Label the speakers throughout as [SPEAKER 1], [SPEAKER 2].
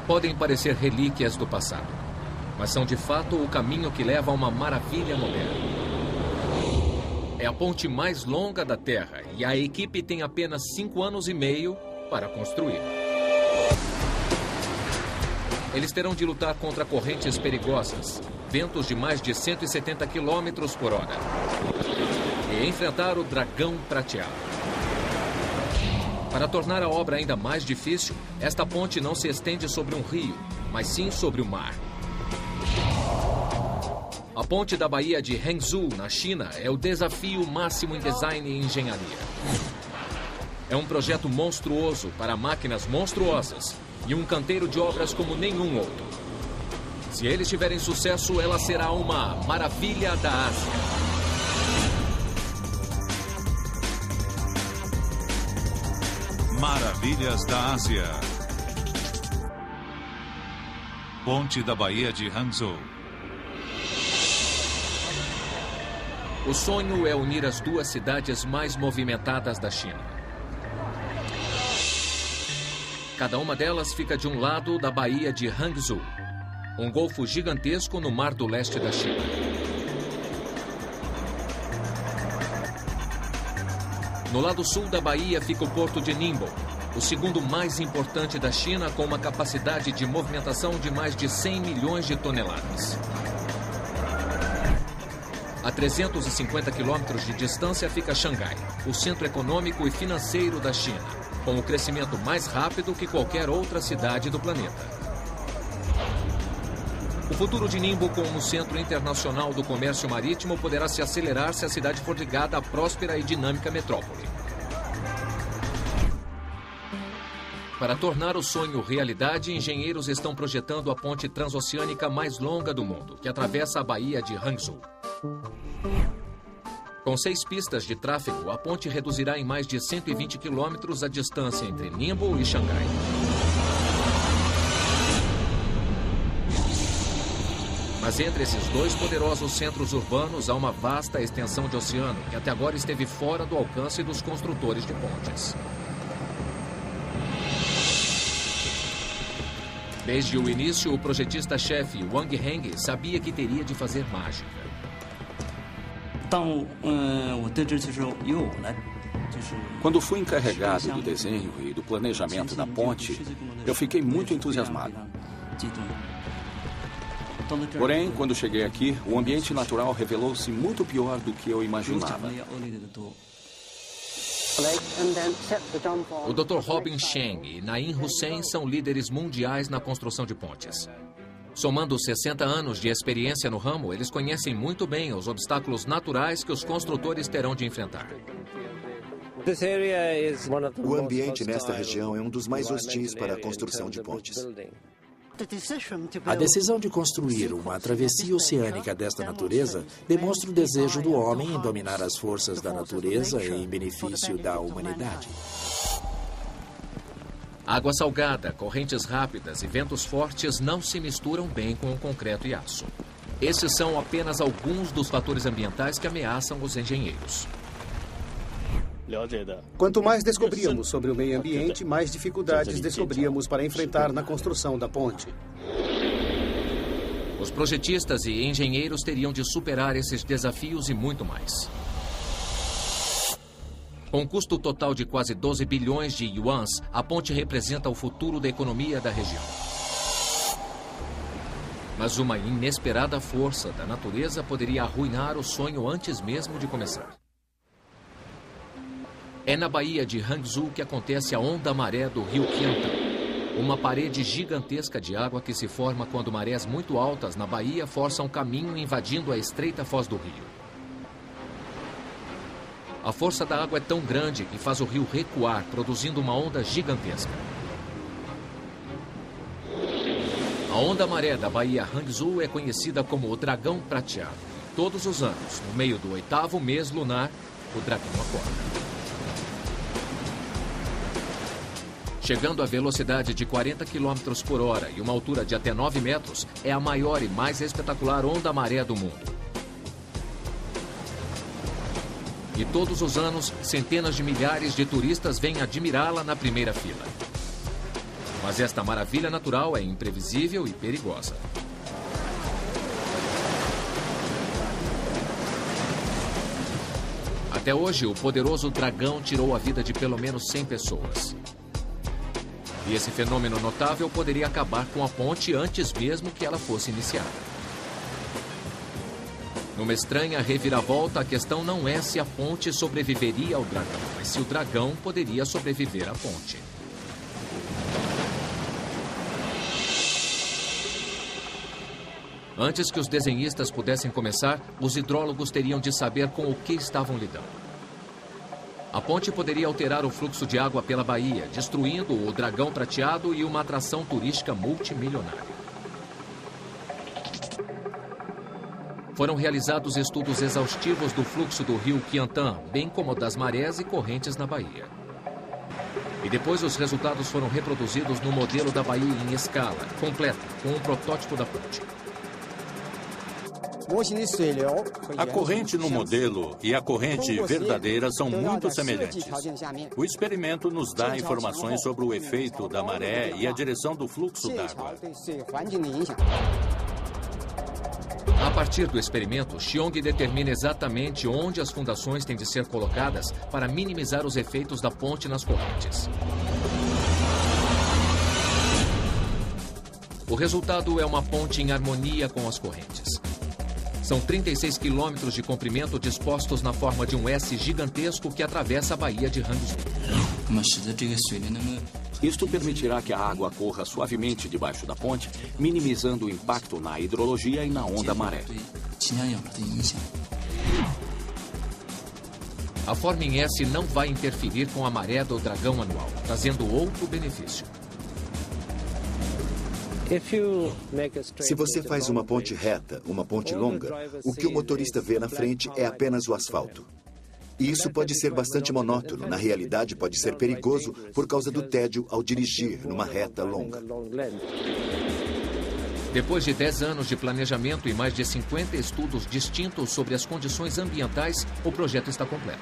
[SPEAKER 1] Podem parecer relíquias do passado, mas são de fato o caminho que leva a uma maravilha moderna. É a ponte mais longa da Terra e a equipe tem apenas 5 anos e meio para construir. Eles terão de lutar contra correntes perigosas, ventos de mais de 170 km por hora e enfrentar o dragão prateado. Para tornar a obra ainda mais difícil, esta ponte não se estende sobre um rio, mas sim sobre o mar. A ponte da Baía de Hangzhou, na China, é o desafio máximo em design e engenharia. É um projeto monstruoso para máquinas monstruosas e um canteiro de obras como nenhum outro. Se eles tiverem sucesso, ela será uma maravilha da Ásia.
[SPEAKER 2] Maravilhas da Ásia. Ponte da Baía de Hangzhou.
[SPEAKER 1] O sonho é unir as duas cidades mais movimentadas da China. Cada uma delas fica de um lado da Baía de Hangzhou, um golfo gigantesco no Mar do Leste da China. No lado sul da baía fica o porto de Ningbo, o segundo mais importante da China, com uma capacidade de movimentação de mais de 100 milhões de toneladas. A 350 quilômetros de distância fica Xangai, o centro econômico e financeiro da China, com o crescimento mais rápido que qualquer outra cidade do planeta. O futuro de Ningbo como centro internacional do comércio marítimo poderá se acelerar se a cidade for ligada à próspera e dinâmica metrópole. Para tornar o sonho realidade, engenheiros estão projetando a ponte transoceânica mais longa do mundo, que atravessa a Baía de Hangzhou. Com 6 pistas de tráfego, a ponte reduzirá em mais de 120 quilômetros a distância entre Ningbo e Xangai. Mas entre esses dois poderosos centros urbanos há uma vasta extensão de oceano que até agora esteve fora do alcance dos construtores de pontes. Desde o início, o projetista-chefe Wang Heng sabia que teria de fazer mágica.
[SPEAKER 3] Quando fui encarregado do desenho e do planejamento da ponte, eu fiquei muito entusiasmado. Porém, quando cheguei aqui, o ambiente natural revelou-se muito pior do que eu imaginava.
[SPEAKER 1] O Dr. Robin Cheng e Naim Hussein são líderes mundiais na construção de pontes. Somando 60 anos de experiência no ramo, eles conhecem muito bem os obstáculos naturais que os construtores terão de enfrentar.
[SPEAKER 4] O ambiente nesta região é um dos mais hostis para a construção de pontes.
[SPEAKER 5] A decisão de construir uma travessia oceânica desta natureza demonstra o desejo do homem em dominar as forças da natureza em benefício da humanidade.
[SPEAKER 1] Água salgada, correntes rápidas e ventos fortes não se misturam bem com o concreto e aço. Esses são apenas alguns dos fatores ambientais que ameaçam os engenheiros.
[SPEAKER 6] Quanto mais descobríamos sobre o meio ambiente, mais dificuldades descobríamos para enfrentar na construção da ponte.
[SPEAKER 1] Os projetistas e engenheiros teriam de superar esses desafios e muito mais. Com um custo total de quase 12 bilhões de yuans, a ponte representa o futuro da economia da região. Mas uma inesperada força da natureza poderia arruinar o sonho antes mesmo de começar. É na Baía de Hangzhou que acontece a onda-maré do rio Qiantang, uma parede gigantesca de água que se forma quando marés muito altas na baía forçam caminho invadindo a estreita foz do rio. A força da água é tão grande que faz o rio recuar, produzindo uma onda gigantesca. A onda-maré da Baía Hangzhou é conhecida como o dragão prateado. Todos os anos, no meio do 8º mês lunar, o dragão acorda. Chegando à velocidade de 40 km por hora e uma altura de até 9 metros, é a maior e mais espetacular onda-maré do mundo. E todos os anos, centenas de milhares de turistas vêm admirá-la na primeira fila. Mas esta maravilha natural é imprevisível e perigosa. Até hoje, o poderoso dragão tirou a vida de pelo menos 100 pessoas. E esse fenômeno notável poderia acabar com a ponte antes mesmo que ela fosse iniciada. Numa estranha reviravolta, a questão não é se a ponte sobreviveria ao dragão, mas se o dragão poderia sobreviver à ponte. Antes que os desenhistas pudessem começar, os hidrólogos teriam de saber com o que estavam lidando. A ponte poderia alterar o fluxo de água pela baía, destruindo o dragão prateado e uma atração turística multimilionária. Foram realizados estudos exaustivos do fluxo do rio Qiantan, bem como das marés e correntes na baía. E depois os resultados foram reproduzidos no modelo da baía em escala, completa, com um protótipo da ponte.
[SPEAKER 7] A corrente no modelo e a corrente verdadeira são muito semelhantes. O experimento nos dá informações sobre o efeito da maré e a direção do fluxo d'água.
[SPEAKER 1] A partir do experimento, Xiong determina exatamente onde as fundações têm de ser colocadas para minimizar os efeitos da ponte nas correntes. O resultado é uma ponte em harmonia com as correntes. São 36 quilômetros de comprimento dispostos na forma de um S gigantesco que atravessa a baía de Hangzhou.
[SPEAKER 3] Isto permitirá que a água corra suavemente debaixo da ponte, minimizando o impacto na hidrologia e na onda maré.
[SPEAKER 1] A forma em S não vai interferir com a maré do dragão anual, trazendo outro benefício.
[SPEAKER 4] Se você faz uma ponte reta, uma ponte longa, o que o motorista vê na frente é apenas o asfalto. E isso pode ser bastante monótono. Na realidade, pode ser perigoso por causa do tédio ao dirigir numa reta longa.
[SPEAKER 1] Depois de 10 anos de planejamento e mais de 50 estudos distintos sobre as condições ambientais, o projeto está completo.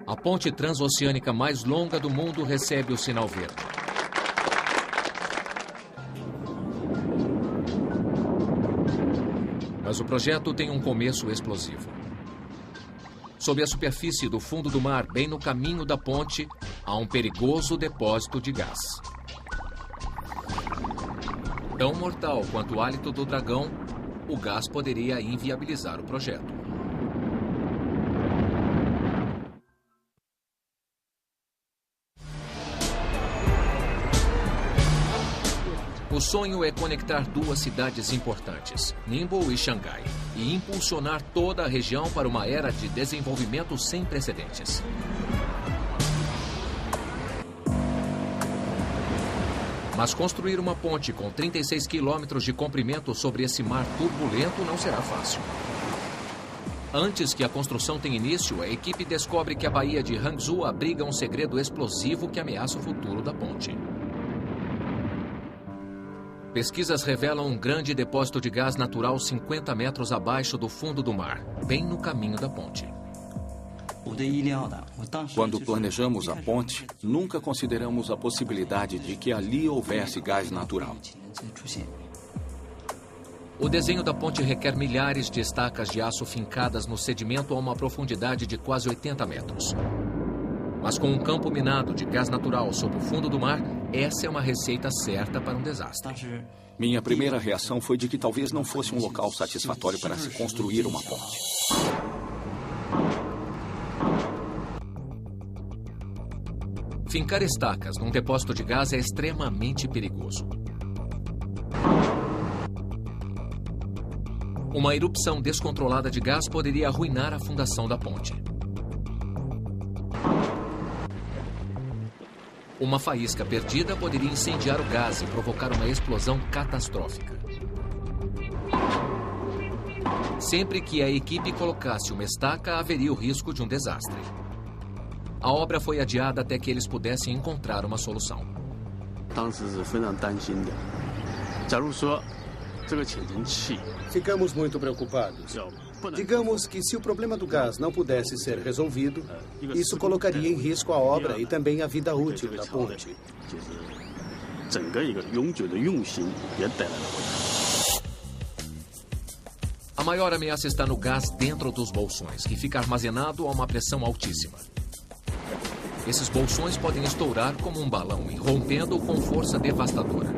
[SPEAKER 1] A ponte transoceânica mais longa do mundo recebe o sinal verde. Mas o projeto tem um começo explosivo. Sob a superfície do fundo do mar, bem no caminho da ponte, há um perigoso depósito de gás. Tão mortal quanto o hálito do dragão, o gás poderia inviabilizar o projeto. O sonho é conectar duas cidades importantes, Ningbo e Xangai, e impulsionar toda a região para uma era de desenvolvimento sem precedentes. Mas construir uma ponte com 36 quilômetros de comprimento sobre esse mar turbulento não será fácil. Antes que a construção tenha início, a equipe descobre que a baía de Hangzhou abriga um segredo explosivo que ameaça o futuro da ponte. Pesquisas revelam um grande depósito de gás natural 50 metros abaixo do fundo do mar, bem no caminho da ponte.
[SPEAKER 3] Quando planejamos a ponte, nunca consideramos a possibilidade de que ali houvesse gás natural.
[SPEAKER 1] O desenho da ponte requer milhares de estacas de aço fincadas no sedimento a uma profundidade de quase 80 metros. Mas com um campo minado de gás natural sob o fundo do mar, essa é uma receita certa para um desastre.
[SPEAKER 3] Minha primeira reação foi de que talvez não fosse um local satisfatório para se construir uma ponte.
[SPEAKER 1] Fincar estacas num depósito de gás é extremamente perigoso. Uma erupção descontrolada de gás poderia arruinar a fundação da ponte. Uma faísca perdida poderia incendiar o gás e provocar uma explosão catastrófica. Sempre que a equipe colocasse uma estaca, haveria o risco de um desastre. A obra foi adiada até que eles pudessem encontrar uma solução.
[SPEAKER 6] Ficamos muito preocupados. Digamos que se o problema do gás não pudesse ser resolvido, isso colocaria em risco a obra e também a vida útil da ponte.
[SPEAKER 1] A maior ameaça está no gás dentro dos bolsões, que fica armazenado a uma pressão altíssima. Esses bolsões podem estourar como um balão, irrompendo com força devastadora.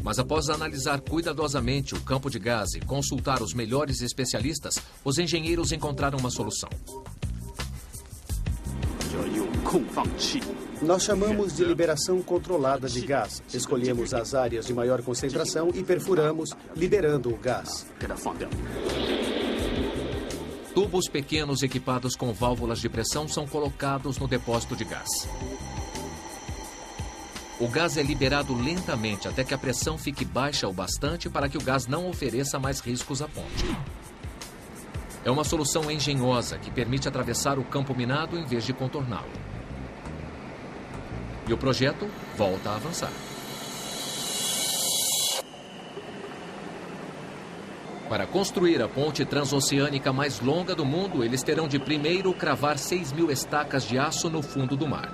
[SPEAKER 1] Mas após analisar cuidadosamente o campo de gás e consultar os melhores especialistas, os engenheiros encontraram uma solução.
[SPEAKER 6] Nós chamamos de liberação controlada de gás. Escolhemos as áreas de maior concentração e perfuramos, liberando o gás.
[SPEAKER 1] Tubos pequenos equipados com válvulas de pressão são colocados no depósito de gás. O gás é liberado lentamente até que a pressão fique baixa o bastante para que o gás não ofereça mais riscos à ponte. É uma solução engenhosa que permite atravessar o campo minado em vez de contorná-lo. E o projeto volta a avançar. Para construir a ponte transoceânica mais longa do mundo, eles terão de primeiro cravar 6.000 estacas de aço no fundo do mar.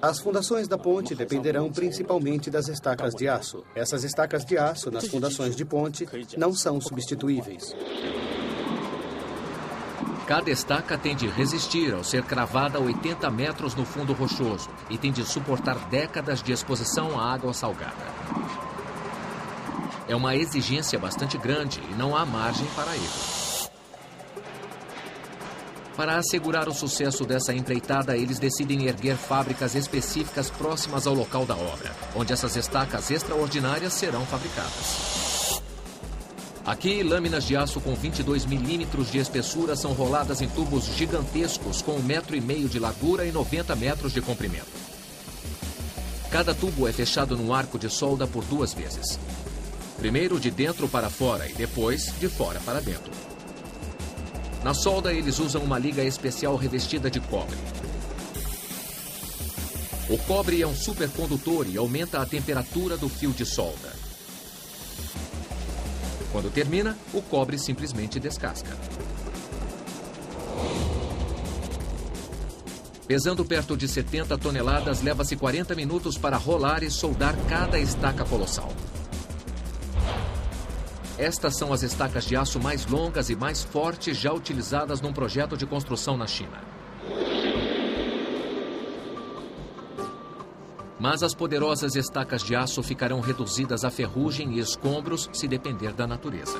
[SPEAKER 6] As fundações da ponte dependerão principalmente das estacas de aço. Essas estacas de aço nas fundações de ponte não são substituíveis.
[SPEAKER 1] Cada estaca tem de resistir ao ser cravada a 80 metros no fundo rochoso e tem de suportar décadas de exposição à água salgada. É uma exigência bastante grande e não há margem para erro. Para assegurar o sucesso dessa empreitada, eles decidem erguer fábricas específicas próximas ao local da obra, onde essas estacas extraordinárias serão fabricadas. Aqui, lâminas de aço com 22 milímetros de espessura são roladas em tubos gigantescos com 1,5 metro de largura e 90 metros de comprimento. Cada tubo é fechado num arco de solda por 2 vezes. Primeiro de dentro para fora e depois de fora para dentro. Na solda, eles usam uma liga especial revestida de cobre. O cobre é um supercondutor e aumenta a temperatura do fio de solda. Quando termina, o cobre simplesmente descasca. Pesando perto de 70 toneladas, leva-se 40 minutos para rolar e soldar cada estaca colossal. Estas são as estacas de aço mais longas e mais fortes já utilizadas num projeto de construção na China. Mas as poderosas estacas de aço ficarão reduzidas a ferrugem e escombros se depender da natureza.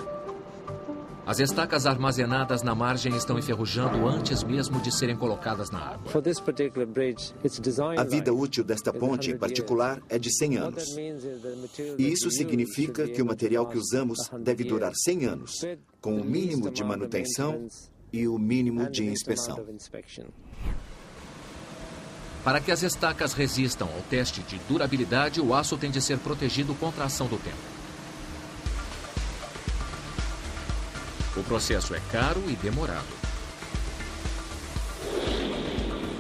[SPEAKER 1] As estacas armazenadas na margem estão enferrujando antes mesmo de serem colocadas na água.
[SPEAKER 4] A vida útil desta ponte em particular é de 100 anos. E isso significa que o material que usamos deve durar 100 anos, com o mínimo de manutenção e o mínimo de inspeção.
[SPEAKER 1] Para que as estacas resistam ao teste de durabilidade, o aço tem de ser protegido contra a ação do tempo. O processo é caro e demorado.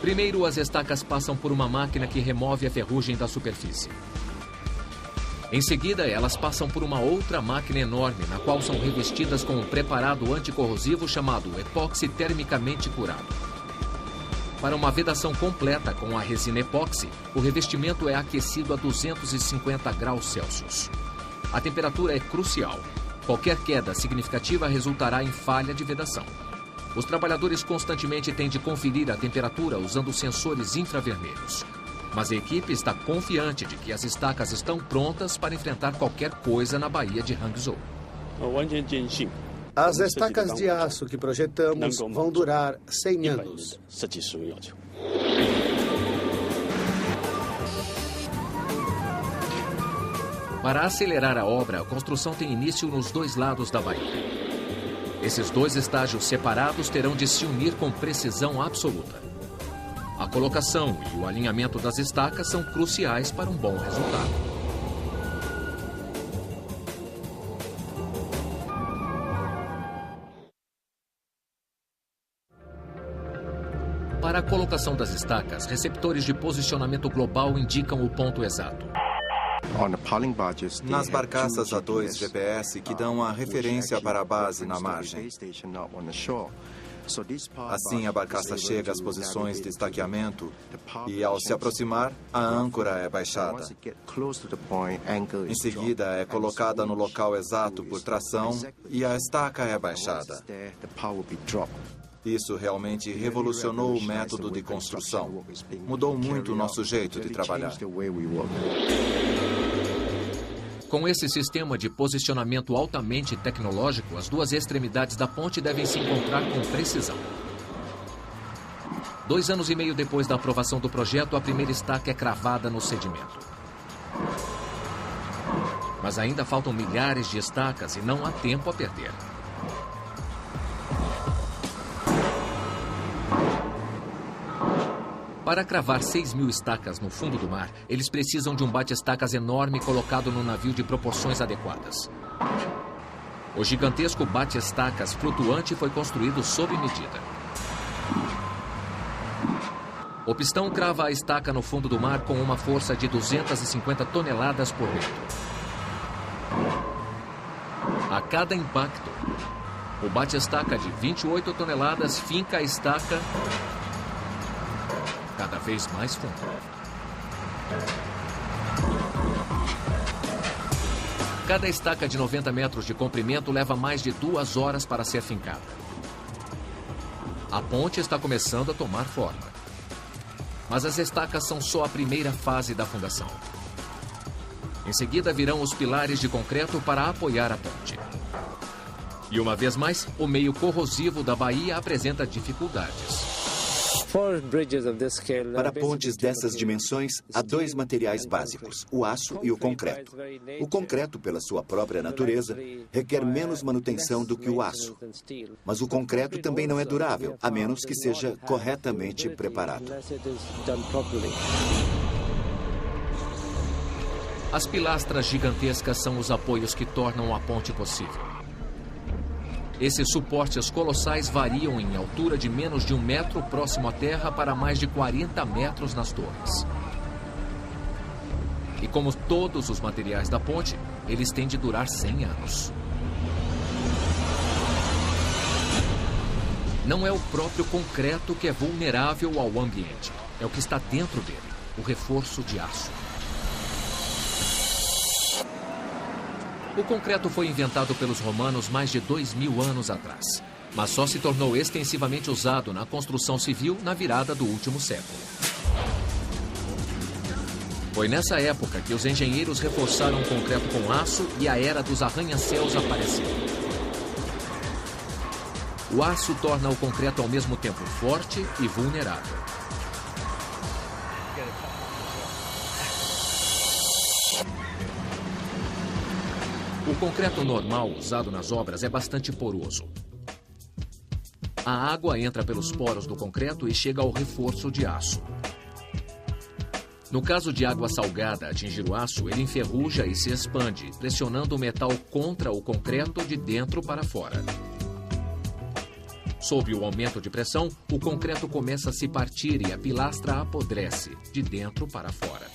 [SPEAKER 1] Primeiro, as estacas passam por uma máquina que remove a ferrugem da superfície. Em seguida, elas passam por uma outra máquina enorme, na qual são revestidas com um preparado anticorrosivo chamado epóxi termicamente curado. Para uma vedação completa com a resina epóxi, o revestimento é aquecido a 250 graus Celsius. A temperatura é crucial. Qualquer queda significativa resultará em falha de vedação. Os trabalhadores constantemente têm de conferir a temperatura usando sensores infravermelhos. Mas a equipe está confiante de que as estacas estão prontas para enfrentar qualquer coisa na Baía de Hangzhou.
[SPEAKER 6] As estacas de aço que projetamos vão durar 100 anos.
[SPEAKER 1] Para acelerar a obra, a construção tem início nos 2 lados da baía. Esses 2 estágios separados terão de se unir com precisão absoluta. A colocação e o alinhamento das estacas são cruciais para um bom resultado. Para a colocação das estacas, receptores de posicionamento global indicam o ponto exato.
[SPEAKER 8] Nas barcaças A2 GPS que dão a referência para a base na margem. Assim, a barcaça chega às posições de estaqueamento e, ao se aproximar, a âncora é baixada. Em seguida, é colocada no local exato por tração e a estaca é baixada. Isso realmente revolucionou o método de construção. Mudou muito o nosso jeito de trabalhar.
[SPEAKER 1] Com esse sistema de posicionamento altamente tecnológico, as duas extremidades da ponte devem se encontrar com precisão. 2 anos e meio depois da aprovação do projeto, a primeira estaca é cravada no sedimento. Mas ainda faltam milhares de estacas e não há tempo a perder. Para cravar 6.000 estacas no fundo do mar, eles precisam de um bate-estacas enorme colocado no navio de proporções adequadas. O gigantesco bate-estacas flutuante foi construído sob medida. O pistão crava a estaca no fundo do mar com uma força de 250 toneladas por metro. A cada impacto, o bate-estaca de 28 toneladas finca a estaca cada vez mais fundo. Cada estaca de 90 metros de comprimento leva mais de 2 horas para ser fincada. A ponte está começando a tomar forma. Mas as estacas são só a primeira fase da fundação. Em seguida virão os pilares de concreto para apoiar a ponte. E uma vez mais, o meio corrosivo da baía apresenta dificuldades.
[SPEAKER 4] Para pontes dessas dimensões, há 2 materiais básicos, o aço e o concreto. O concreto, pela sua própria natureza, requer menos manutenção do que o aço. Mas o concreto também não é durável, a menos que seja corretamente preparado.
[SPEAKER 1] As pilastras gigantescas são os apoios que tornam a ponte possível. Esses suportes colossais variam em altura de menos de 1 metro próximo à terra para mais de 40 metros nas torres. E como todos os materiais da ponte, eles têm de durar 100 anos. Não é o próprio concreto que é vulnerável ao ambiente. É o que está dentro dele, o reforço de aço. O concreto foi inventado pelos romanos mais de 2.000 anos atrás, mas só se tornou extensivamente usado na construção civil na virada do último século. Foi nessa época que os engenheiros reforçaram o concreto com aço e a era dos arranha-céus apareceu. O aço torna o concreto ao mesmo tempo forte e vulnerável. O concreto normal usado nas obras é bastante poroso. A água entra pelos poros do concreto e chega ao reforço de aço. No caso de água salgada atingir o aço, ele enferruja e se expande, pressionando o metal contra o concreto de dentro para fora. Sob o aumento de pressão, o concreto começa a se partir e a pilastra apodrece, de dentro para fora.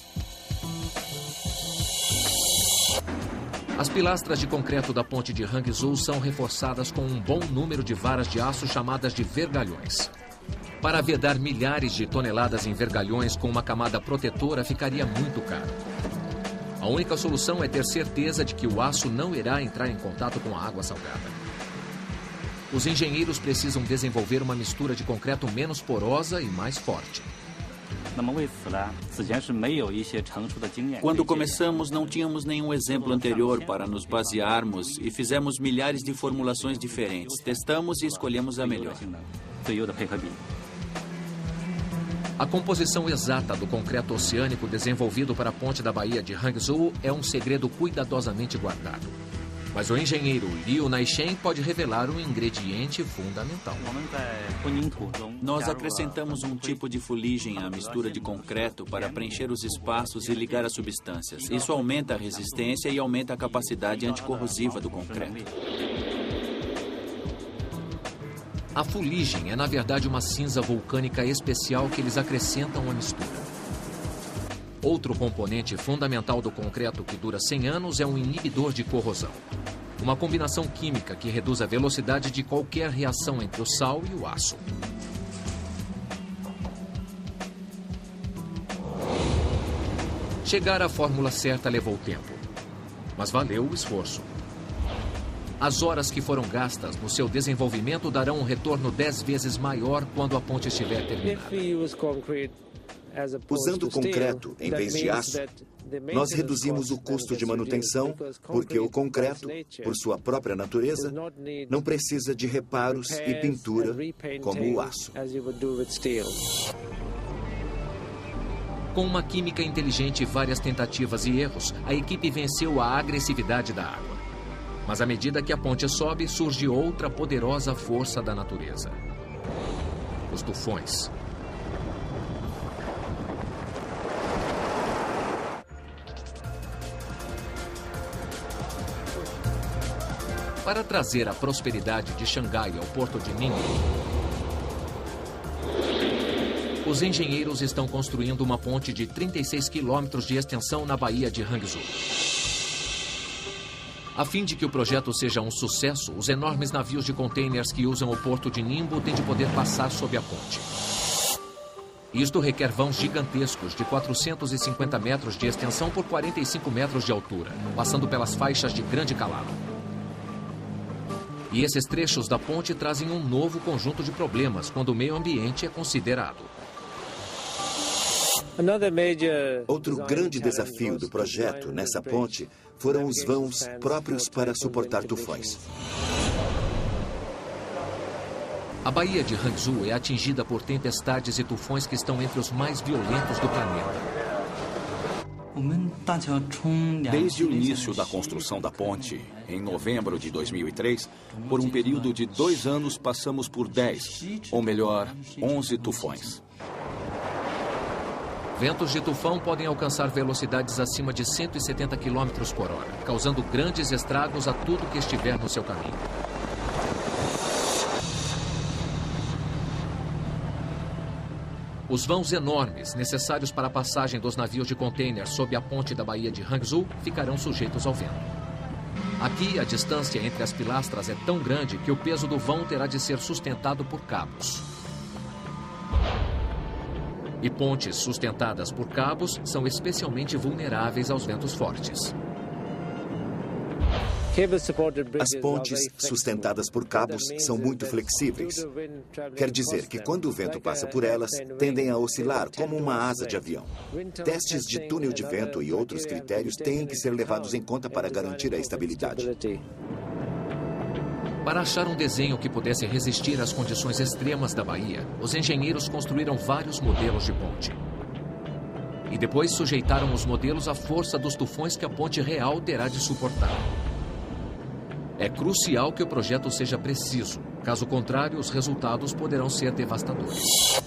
[SPEAKER 1] As pilastras de concreto da ponte de Hangzhou são reforçadas com um bom número de varas de aço chamadas de vergalhões. Para vedar milhares de toneladas em vergalhões com uma camada protetora ficaria muito caro. A única solução é ter certeza de que o aço não irá entrar em contato com a água salgada. Os engenheiros precisam desenvolver uma mistura de concreto menos porosa e mais forte.
[SPEAKER 3] Quando começamos, não tínhamos nenhum exemplo anterior para nos basearmos e fizemos milhares de formulações diferentes. Testamos e escolhemos a melhor.
[SPEAKER 1] A composição exata do concreto oceânico desenvolvido para a ponte da Baía de Hangzhou é um segredo cuidadosamente guardado. Mas o engenheiro Liu Naishen pode revelar um ingrediente fundamental.
[SPEAKER 3] Nós acrescentamos um tipo de fuligem à mistura de concreto para preencher os espaços e ligar as substâncias. Isso aumenta a resistência e aumenta a capacidade anticorrosiva do concreto.
[SPEAKER 1] A fuligem é, na verdade, uma cinza vulcânica especial que eles acrescentam à mistura. Outro componente fundamental do concreto que dura 100 anos é um inibidor de corrosão. Uma combinação química que reduz a velocidade de qualquer reação entre o sal e o aço. Chegar à fórmula certa levou tempo, mas valeu o esforço. As horas que foram gastas no seu desenvolvimento darão um retorno 10 vezes maior quando a ponte estiver terminada.
[SPEAKER 4] Usando concreto em vez de aço, nós reduzimos o custo de manutenção, porque o concreto, por sua própria natureza, não precisa de reparos e pintura como o aço.
[SPEAKER 1] Com uma química inteligente e várias tentativas e erros, a equipe venceu a agressividade da água. Mas à medida que a ponte sobe, surge outra poderosa força da natureza: os tufões. Para trazer a prosperidade de Xangai ao porto de Ningbo, os engenheiros estão construindo uma ponte de 36 quilômetros de extensão na Baía de Hangzhou. A fim de que o projeto seja um sucesso, os enormes navios de containers que usam o porto de Ningbo têm de poder passar sob a ponte. Isto requer vãos gigantescos de 450 metros de extensão por 45 metros de altura, passando pelas faixas de grande calado. E esses trechos da ponte trazem um novo conjunto de problemas quando o meio ambiente é considerado.
[SPEAKER 4] Outro grande desafio do projeto nessa ponte foram os vãos próprios para suportar tufões.
[SPEAKER 1] A Baía de Hangzhou é atingida por tempestades e tufões que estão entre os mais violentos do planeta.
[SPEAKER 9] Desde o início da construção da ponte, em novembro de 2003, por um período de 2 anos passamos por 10, ou melhor, 11 tufões.
[SPEAKER 1] Ventos de tufão podem alcançar velocidades acima de 170 km por hora, causando grandes estragos a tudo que estiver no seu caminho. Os vãos enormes, necessários para a passagem dos navios de container sob a ponte da Baía de Hangzhou, ficarão sujeitos ao vento. Aqui, a distância entre as pilastras é tão grande que o peso do vão terá de ser sustentado por cabos. E pontes sustentadas por cabos são especialmente vulneráveis aos ventos fortes.
[SPEAKER 4] As pontes sustentadas por cabos são muito flexíveis. Quer dizer que quando o vento passa por elas, tendem a oscilar como uma asa de avião. Testes de túnel de vento e outros critérios têm que ser levados em conta para garantir a estabilidade.
[SPEAKER 1] Para achar um desenho que pudesse resistir às condições extremas da baía, os engenheiros construíram vários modelos de ponte. E depois sujeitaram os modelos à força dos tufões que a ponte real terá de suportar. É crucial que o projeto seja preciso. Caso contrário, os resultados poderão ser devastadores.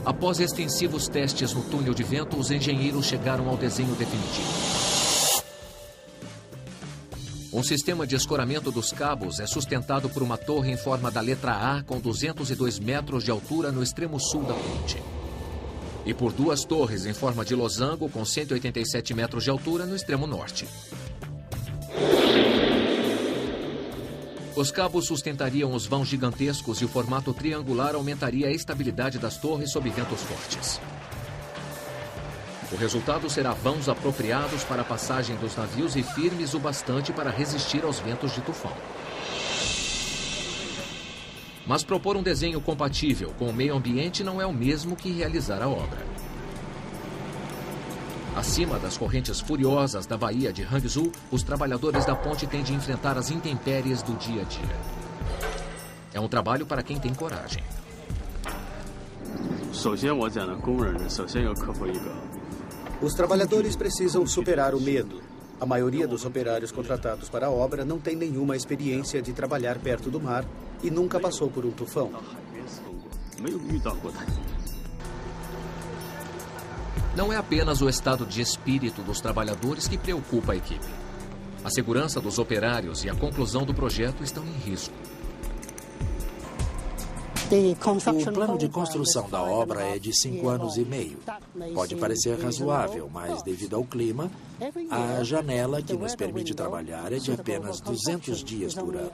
[SPEAKER 1] Após extensivos testes no túnel de vento, os engenheiros chegaram ao desenho definitivo. Um sistema de escoramento dos cabos é sustentado por uma torre em forma da letra A com 202 metros de altura no extremo sul da ponte. E por 2 torres em forma de losango com 187 metros de altura no extremo norte. Os cabos sustentariam os vãos gigantescos e o formato triangular aumentaria a estabilidade das torres sob ventos fortes. O resultado será vãos apropriados para a passagem dos navios e firmes o bastante para resistir aos ventos de tufão. Mas propor um desenho compatível com o meio ambiente não é o mesmo que realizar a obra. Acima das correntes furiosas da Baía de Hangzhou, os trabalhadores da ponte têm de enfrentar as intempéries do dia a dia. É um trabalho para quem tem coragem.
[SPEAKER 6] Os trabalhadores precisam superar o medo. A maioria dos operários contratados para a obra não tem nenhuma experiência de trabalhar perto do mar e nunca passou por um tufão.
[SPEAKER 1] Não é apenas o estado de espírito dos trabalhadores que preocupa a equipe. A segurança dos operários e a conclusão do projeto estão em risco.
[SPEAKER 5] O plano de construção da obra é de 5 anos e meio. Pode parecer razoável, mas devido ao clima, a janela que nos permite trabalhar é de apenas 200 dias por ano.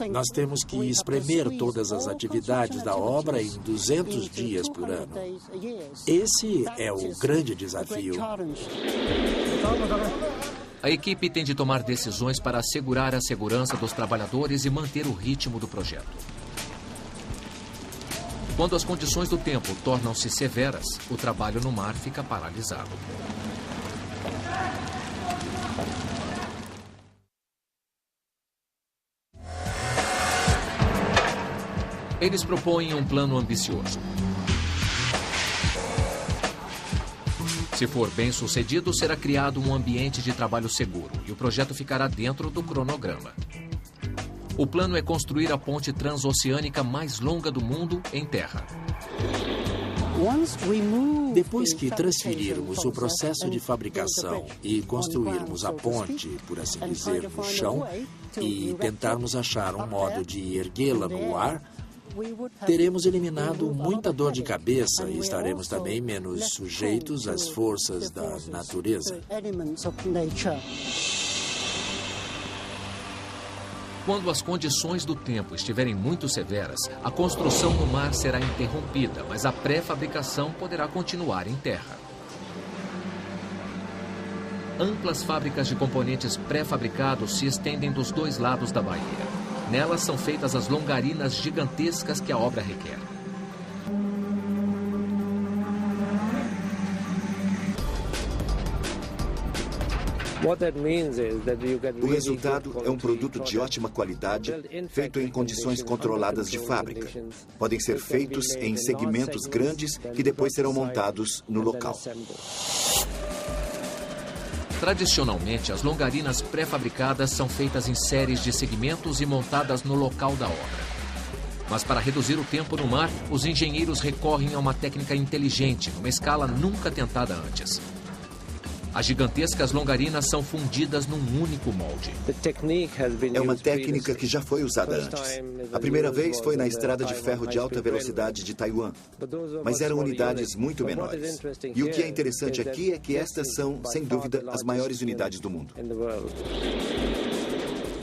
[SPEAKER 5] Nós temos que espremer todas as atividades da obra em 200 dias por ano. Esse é o grande desafio.
[SPEAKER 1] A equipe tem de tomar decisões para assegurar a segurança dos trabalhadores e manter o ritmo do projeto. Quando as condições do tempo tornam-se severas, o trabalho no mar fica paralisado. Eles propõem um plano ambicioso. Se for bem sucedido, será criado um ambiente de trabalho seguro e o projeto ficará dentro do cronograma. O plano é construir a ponte transoceânica mais longa do mundo em terra.
[SPEAKER 5] Depois que transferirmos o processo de fabricação e construirmos a ponte, por assim dizer, no chão, e tentarmos achar um modo de erguê-la no ar, teremos eliminado muita dor de cabeça e estaremos também menos sujeitos às forças da natureza.
[SPEAKER 1] Quando as condições do tempo estiverem muito severas, a construção no mar será interrompida, mas a pré-fabricação poderá continuar em terra. Amplas fábricas de componentes pré-fabricados se estendem dos dois lados da baía. Nelas são feitas as longarinas gigantescas que a obra requer.
[SPEAKER 4] O resultado é um produto de ótima qualidade, feito em condições controladas de fábrica. Podem ser feitos em segmentos grandes que depois serão montados no local.
[SPEAKER 1] Tradicionalmente, as longarinas pré-fabricadas são feitas em séries de segmentos e montadas no local da obra. Mas para reduzir o tempo no mar, os engenheiros recorrem a uma técnica inteligente, numa escala nunca tentada antes. As gigantescas longarinas são fundidas num único molde.
[SPEAKER 4] É uma técnica que já foi usada antes. A primeira vez foi na estrada de ferro de alta velocidade de Taiwan, mas eram unidades muito menores. E o que é interessante aqui é que estas são, sem dúvida, as maiores unidades do mundo.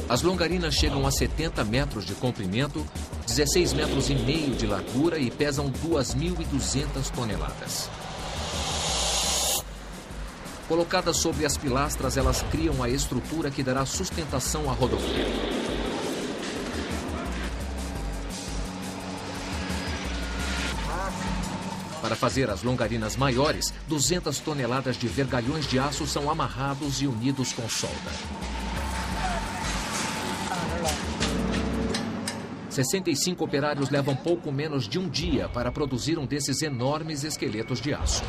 [SPEAKER 1] As longarinas chegam a 70 metros de comprimento, 16 metros e meio de largura e pesam 2.200 toneladas. Colocadas sobre as pilastras, elas criam a estrutura que dará sustentação à rodovia. Para fazer as longarinas maiores, 200 toneladas de vergalhões de aço são amarrados e unidos com solda. 65 operários levam pouco menos de um dia para produzir um desses enormes esqueletos de aço.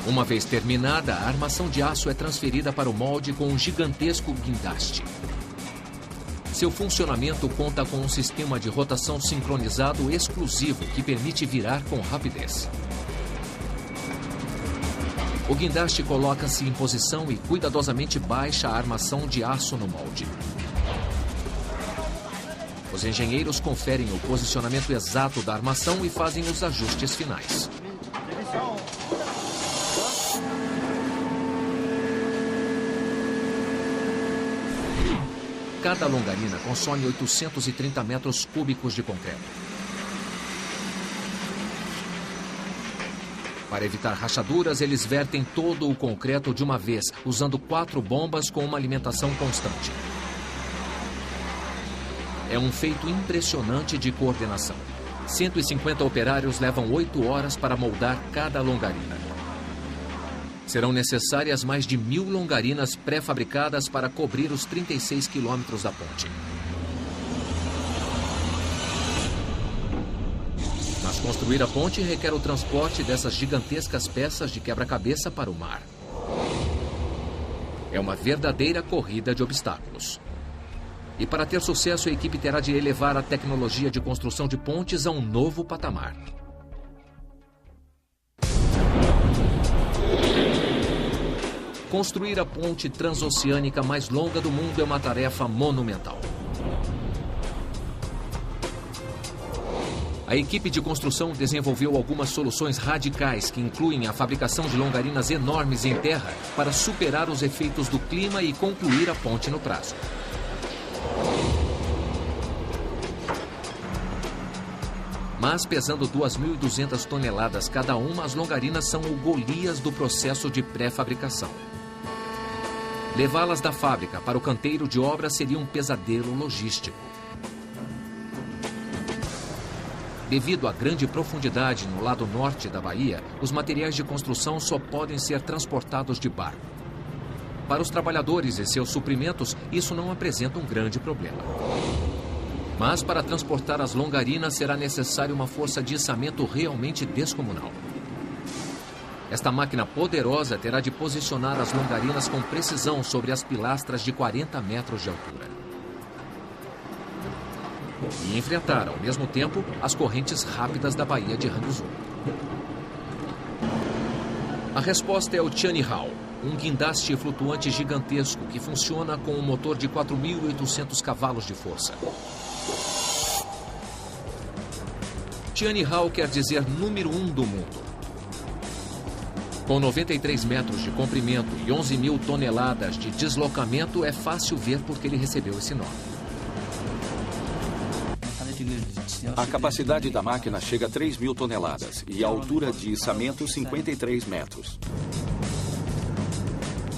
[SPEAKER 1] Uma vez terminada, a armação de aço é transferida para o molde com um gigantesco guindaste. Seu funcionamento conta com um sistema de rotação sincronizado exclusivo que permite virar com rapidez. O guindaste coloca-se em posição e cuidadosamente baixa a armação de aço no molde. Os engenheiros conferem o posicionamento exato da armação e fazem os ajustes finais. Cada longarina consome 830 metros cúbicos de concreto. Para evitar rachaduras, eles vertem todo o concreto de uma vez, usando 4 bombas com uma alimentação constante. É um feito impressionante de coordenação. 150 operários levam 8 horas para moldar cada longarina. Serão necessárias mais de 1.000 longarinas pré-fabricadas para cobrir os 36 quilômetros da ponte. Mas construir a ponte requer o transporte dessas gigantescas peças de quebra-cabeça para o mar. É uma verdadeira corrida de obstáculos. E para ter sucesso, a equipe terá de elevar a tecnologia de construção de pontes a um novo patamar. Construir a ponte transoceânica mais longa do mundo é uma tarefa monumental. A equipe de construção desenvolveu algumas soluções radicais que incluem a fabricação de longarinas enormes em terra para superar os efeitos do clima e concluir a ponte no prazo. Mas, pesando 2.200 toneladas cada uma, as longarinas são o Golias do processo de pré-fabricação. Levá-las da fábrica para o canteiro de obra seria um pesadelo logístico. Devido à grande profundidade no lado norte da baía, os materiais de construção só podem ser transportados de barco. Para os trabalhadores e seus suprimentos, isso não apresenta um grande problema. Mas para transportar as longarinas será necessário uma força de içamento realmente descomunal. Esta máquina poderosa terá de posicionar as longarinas com precisão sobre as pilastras de 40 metros de altura. E enfrentar, ao mesmo tempo, as correntes rápidas da Baía de Hangzhou. A resposta é o Tianhao, um guindaste flutuante gigantesco que funciona com um motor de 4.800 cavalos de força. Tianhao quer dizer número 1 do mundo. Com 93 metros de comprimento e 11.000 toneladas de deslocamento, é fácil ver por que ele recebeu esse nome.
[SPEAKER 9] A capacidade da máquina chega a 3.000 toneladas e a altura de içamento 53 metros.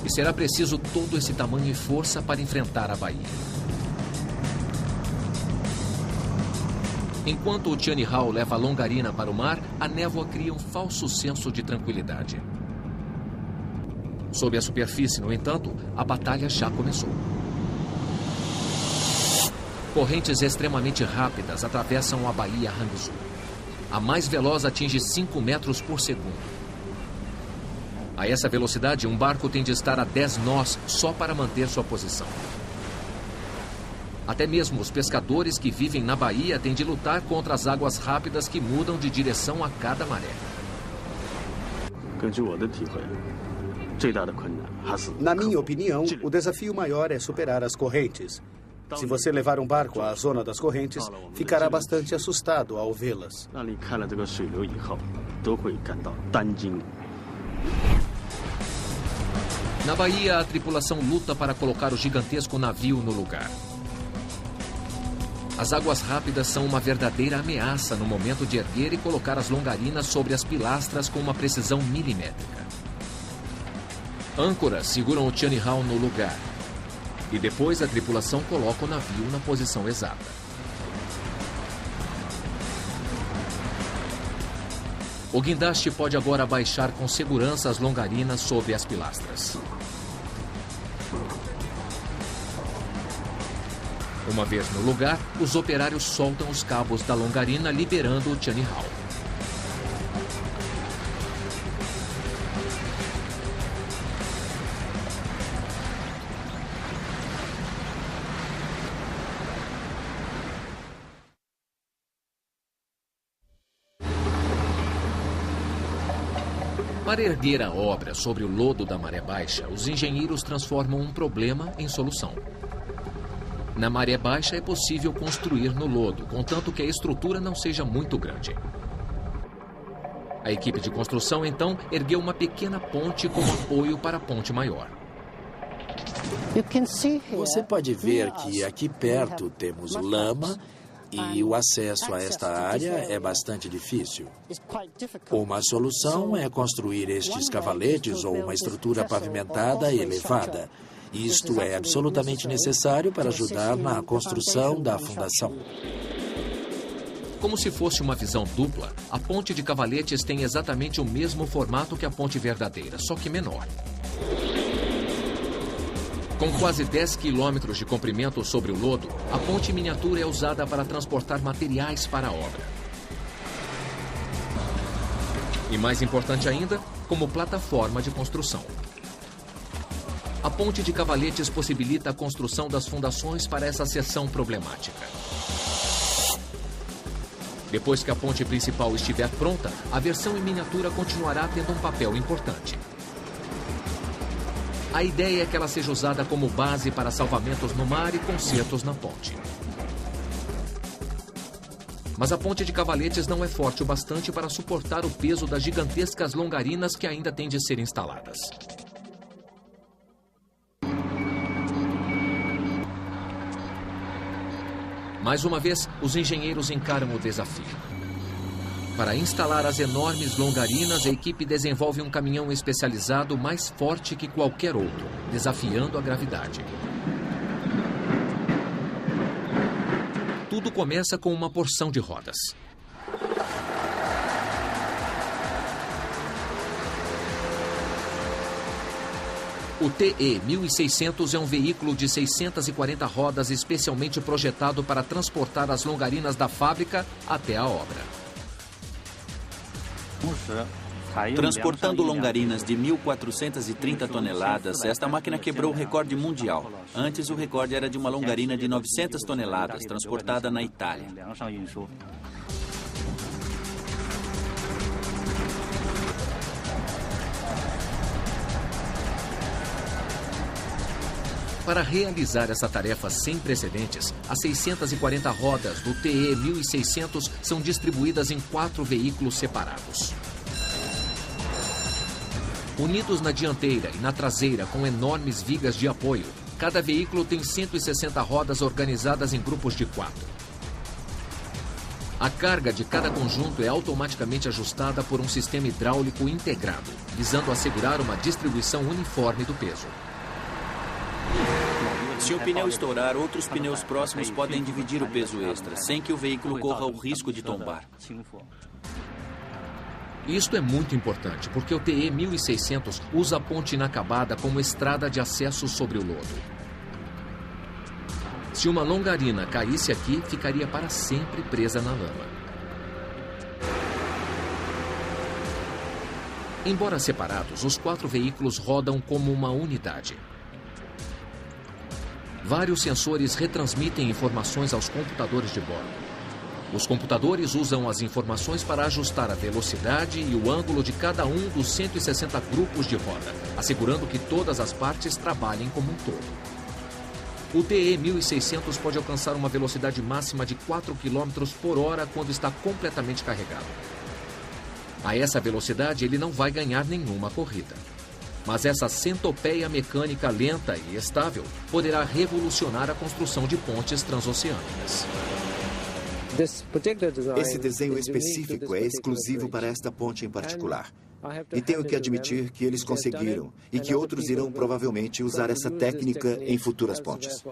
[SPEAKER 1] E será preciso todo esse tamanho e força para enfrentar a baía. Enquanto o Tianhao leva a longarina para o mar, a névoa cria um falso senso de tranquilidade. Sob a superfície, no entanto, a batalha já começou. Correntes extremamente rápidas atravessam a Baía Hangzhou. A mais veloz atinge 5 metros por segundo. A essa velocidade, um barco tem de estar a 10 nós só para manter sua posição. Até mesmo os pescadores que vivem na baía têm de lutar contra as águas rápidas que mudam de direção a cada maré.
[SPEAKER 6] Na minha opinião, o desafio maior é superar as correntes. Se você levar um barco à zona das correntes, ficará bastante assustado ao vê-las.
[SPEAKER 1] Na baía, a tripulação luta para colocar o gigantesco navio no lugar. As águas rápidas são uma verdadeira ameaça no momento de erguer e colocar as longarinas sobre as pilastras com uma precisão milimétrica. Âncoras seguram o Tianhao no lugar. E depois a tripulação coloca o navio na posição exata. O guindaste pode agora abaixar com segurança as longarinas sobre as pilastras. Uma vez no lugar, os operários soltam os cabos da longarina, liberando o Tianhao. Para erguer a obra sobre o lodo da maré baixa, os engenheiros transformam um problema em solução. Na maré baixa é possível construir no lodo, contanto que a estrutura não seja muito grande. A equipe de construção, então, ergueu uma pequena ponte como apoio para a ponte maior.
[SPEAKER 5] Você pode ver que aqui perto temos lama e o acesso a esta área é bastante difícil. Uma solução é construir estes cavaletes ou uma estrutura pavimentada elevada. Isto é absolutamente necessário para ajudar na construção da fundação.
[SPEAKER 1] Como se fosse uma visão dupla, a ponte de cavaletes tem exatamente o mesmo formato que a ponte verdadeira, só que menor. Com quase 10 quilômetros de comprimento sobre o lodo, a ponte miniatura é usada para transportar materiais para a obra. E mais importante ainda, como plataforma de construção. A ponte de cavaletes possibilita a construção das fundações para essa seção problemática. Depois que a ponte principal estiver pronta, a versão em miniatura continuará tendo um papel importante. A ideia é que ela seja usada como base para salvamentos no mar e consertos na ponte. Mas a ponte de Cavaletes não é forte o bastante para suportar o peso das gigantescas longarinas que ainda têm de ser instaladas. Mais uma vez, os engenheiros encaram o desafio. Para instalar as enormes longarinas, a equipe desenvolve um caminhão especializado mais forte que qualquer outro, desafiando a gravidade. Tudo começa com uma porção de rodas. O TE 1600 é um veículo de 640 rodas especialmente projetado para transportar as longarinas da fábrica até a obra.
[SPEAKER 3] Transportando longarinas de 1.430 toneladas, esta máquina quebrou o recorde mundial. Antes, o recorde era de uma longarina de 900 toneladas, transportada na Itália.
[SPEAKER 1] Para realizar essa tarefa sem precedentes, as 640 rodas do TE 1600 são distribuídas em 4 veículos separados. Unidos na dianteira e na traseira com enormes vigas de apoio, cada veículo tem 160 rodas organizadas em grupos de 4. A carga de cada conjunto é automaticamente ajustada por um sistema hidráulico integrado, visando assegurar uma distribuição uniforme do peso.
[SPEAKER 3] Se o pneu estourar, outros pneus próximos podem dividir o peso extra, sem que o veículo corra o risco de tombar.
[SPEAKER 1] Isto é muito importante, porque o TE 1600 usa a ponte inacabada como estrada de acesso sobre o lodo. Se uma longarina caísse aqui, ficaria para sempre presa na lama. Embora separados, os 4 veículos rodam como uma unidade. Vários sensores retransmitem informações aos computadores de bordo. Os computadores usam as informações para ajustar a velocidade e o ângulo de cada um dos 160 grupos de roda, assegurando que todas as partes trabalhem como um todo. O TE 1600 pode alcançar uma velocidade máxima de 4 km por hora quando está completamente carregado. A essa velocidade, ele não vai ganhar nenhuma corrida. Mas essa centopeia mecânica lenta e estável poderá revolucionar a construção de pontes transoceânicas.
[SPEAKER 4] Esse desenho específico é exclusivo para esta ponte em particular. E tenho que admitir que eles conseguiram e que outros irão provavelmente usar essa técnica em futuras pontes.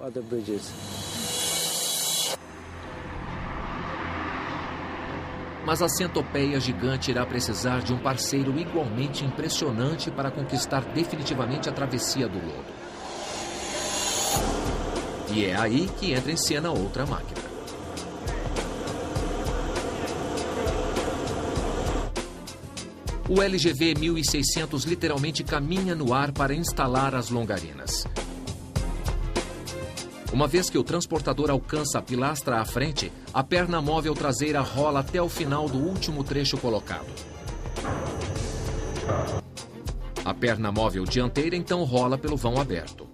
[SPEAKER 1] Mas a centopeia gigante irá precisar de um parceiro igualmente impressionante para conquistar definitivamente a travessia do lodo. E é aí que entra em cena outra máquina. O LGV 1600 literalmente caminha no ar para instalar as longarinas. Uma vez que o transportador alcança a pilastra à frente, a perna móvel traseira rola até o final do último trecho colocado. A perna móvel dianteira então rola pelo vão aberto.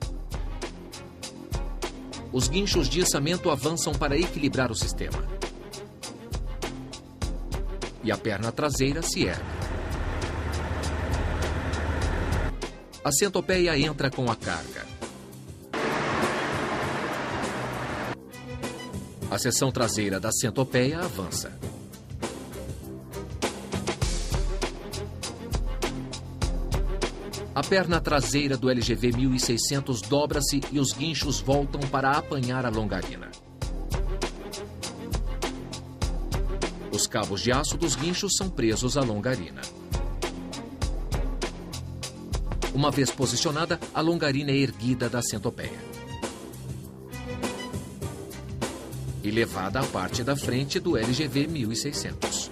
[SPEAKER 1] Os guinchos de içamento avançam para equilibrar o sistema. E a perna traseira se ergue. A centopeia entra com a carga. A seção traseira da centopeia avança. A perna traseira do LGV 1600 dobra-se e os guinchos voltam para apanhar a longarina. Os cabos de aço dos guinchos são presos à longarina. Uma vez posicionada, a longarina é erguida da centopeia e levada à parte da frente do LGV 1600.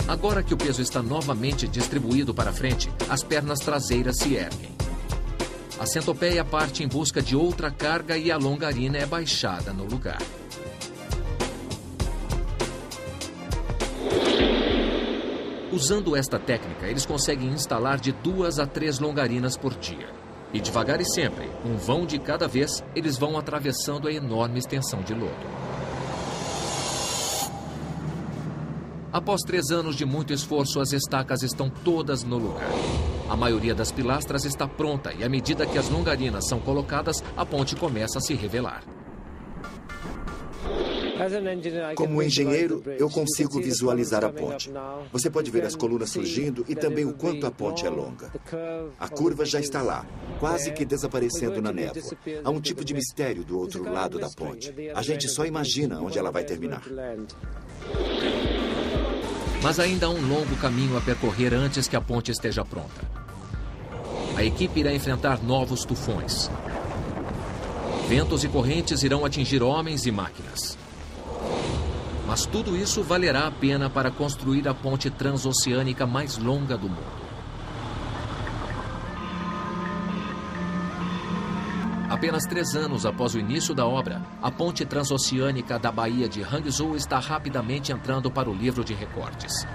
[SPEAKER 1] Agora que o peso está novamente distribuído para frente, as pernas traseiras se erguem. A centopeia parte em busca de outra carga e a longarina é baixada no lugar. Usando esta técnica, eles conseguem instalar de 2 a 3 longarinas por dia. E devagar e sempre, um vão de cada vez, eles vão atravessando a enorme extensão de lodo. Após 3 anos de muito esforço, as estacas estão todas no lugar. A maioria das pilastras está pronta e, à medida que as longarinas são colocadas, a ponte começa a se revelar.
[SPEAKER 4] Como engenheiro, eu consigo visualizar a ponte. Você pode ver as colunas surgindo e também o quanto a ponte é longa. A curva já está lá, quase que desaparecendo na névoa. Há um tipo de mistério do outro lado da ponte. A gente só imagina onde ela vai terminar.
[SPEAKER 1] Mas ainda há um longo caminho a percorrer antes que a ponte esteja pronta. A equipe irá enfrentar novos tufões. Ventos e correntes irão atingir homens e máquinas. Mas tudo isso valerá a pena para construir a ponte transoceânica mais longa do mundo. Apenas 3 anos após o início da obra, a ponte transoceânica da Baía de Hangzhou está rapidamente entrando para o livro de recordes.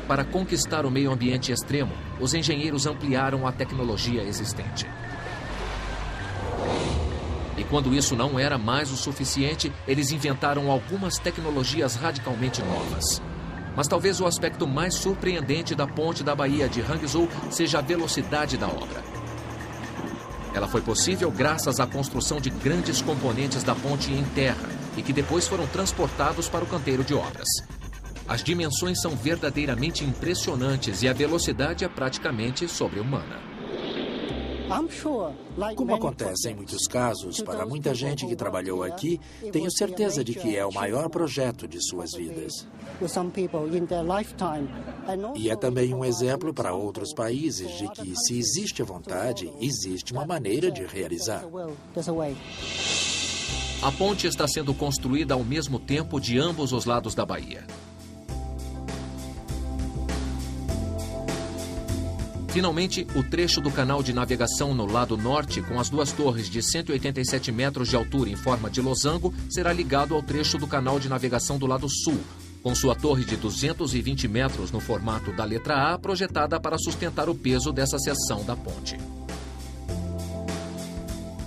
[SPEAKER 1] Para conquistar o meio ambiente extremo, os engenheiros ampliaram a tecnologia existente. E quando isso não era mais o suficiente, eles inventaram algumas tecnologias radicalmente novas. Mas talvez o aspecto mais surpreendente da ponte da Baía de Hangzhou seja a velocidade da obra. Ela foi possível graças à construção de grandes componentes da ponte em terra e que depois foram transportados para o canteiro de obras. As dimensões são verdadeiramente impressionantes e a velocidade é praticamente sobre-humana.
[SPEAKER 5] Como acontece em muitos casos, para muita gente que trabalhou aqui, tenho certeza de que é o maior projeto de suas vidas. E é também um exemplo para outros países de que, se existe a vontade, existe uma maneira de realizar.
[SPEAKER 1] A ponte está sendo construída ao mesmo tempo de ambos os lados da baía. Finalmente, o trecho do canal de navegação no lado norte, com as 2 torres de 187 metros de altura em forma de losango, será ligado ao trecho do canal de navegação do lado sul, com sua torre de 220 metros no formato da letra A, projetada para sustentar o peso dessa seção da ponte.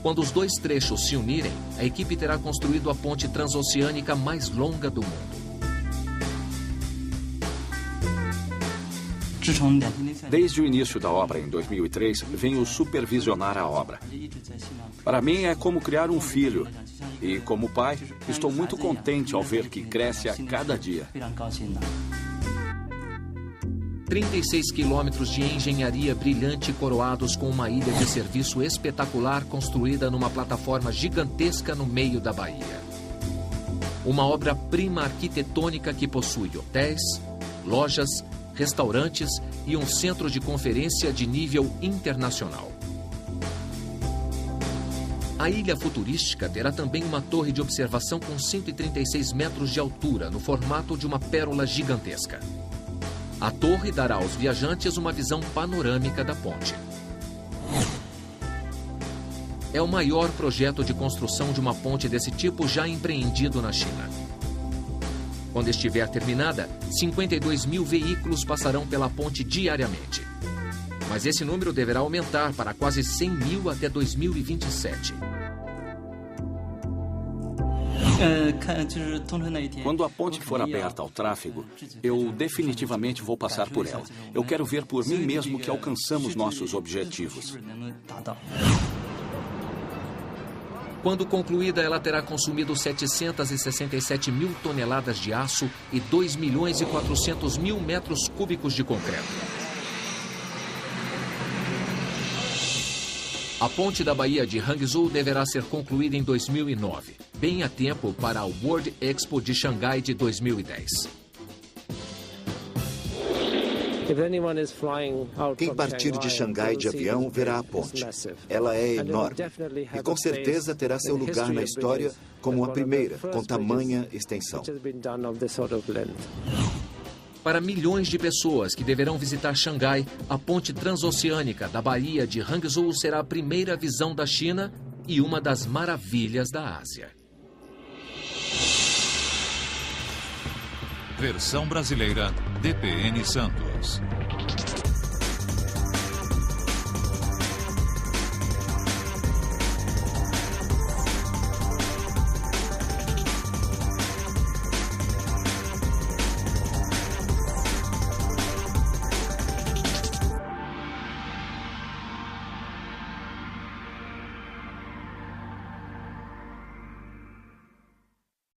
[SPEAKER 1] Quando os 2 trechos se unirem, a equipe terá construído a ponte transoceânica mais longa do mundo.
[SPEAKER 9] Desde o início da obra, em 2003, venho supervisionar a obra. Para mim, é como criar um filho. E, como pai, estou muito contente ao ver que cresce a cada dia.
[SPEAKER 1] 36 quilômetros de engenharia brilhante coroados com uma ilha de serviço espetacular construída numa plataforma gigantesca no meio da baía. Uma obra-prima arquitetônica que possui hotéis, lojas, restaurantes e um centro de conferência de nível internacional. A ilha futurística terá também uma torre de observação com 136 metros de altura, no formato de uma pérola gigantesca. A torre dará aos viajantes uma visão panorâmica da ponte. É o maior projeto de construção de uma ponte desse tipo já empreendido na China. Quando estiver terminada, 52 mil veículos passarão pela ponte diariamente. Mas esse número deverá aumentar para quase 100 mil até 2027.
[SPEAKER 9] Quando a ponte for aberta ao tráfego, eu definitivamente vou passar por ela. Eu quero ver por mim mesmo que alcançamos nossos objetivos.
[SPEAKER 1] Quando concluída, ela terá consumido 767 mil toneladas de aço e 2 milhões e 400 mil metros cúbicos de concreto. A ponte da Baía de Hangzhou deverá ser concluída em 2009, bem a tempo para a World Expo de Xangai de 2010.
[SPEAKER 4] Quem partir de Xangai de avião verá a ponte. Ela é enorme e com certeza terá seu lugar na história como a primeira com tamanha extensão.
[SPEAKER 1] Para milhões de pessoas que deverão visitar Xangai, a ponte transoceânica da Baía de Hangzhou será a primeira visão da China e uma das maravilhas da Ásia.
[SPEAKER 2] Versão brasileira, DPN Santos.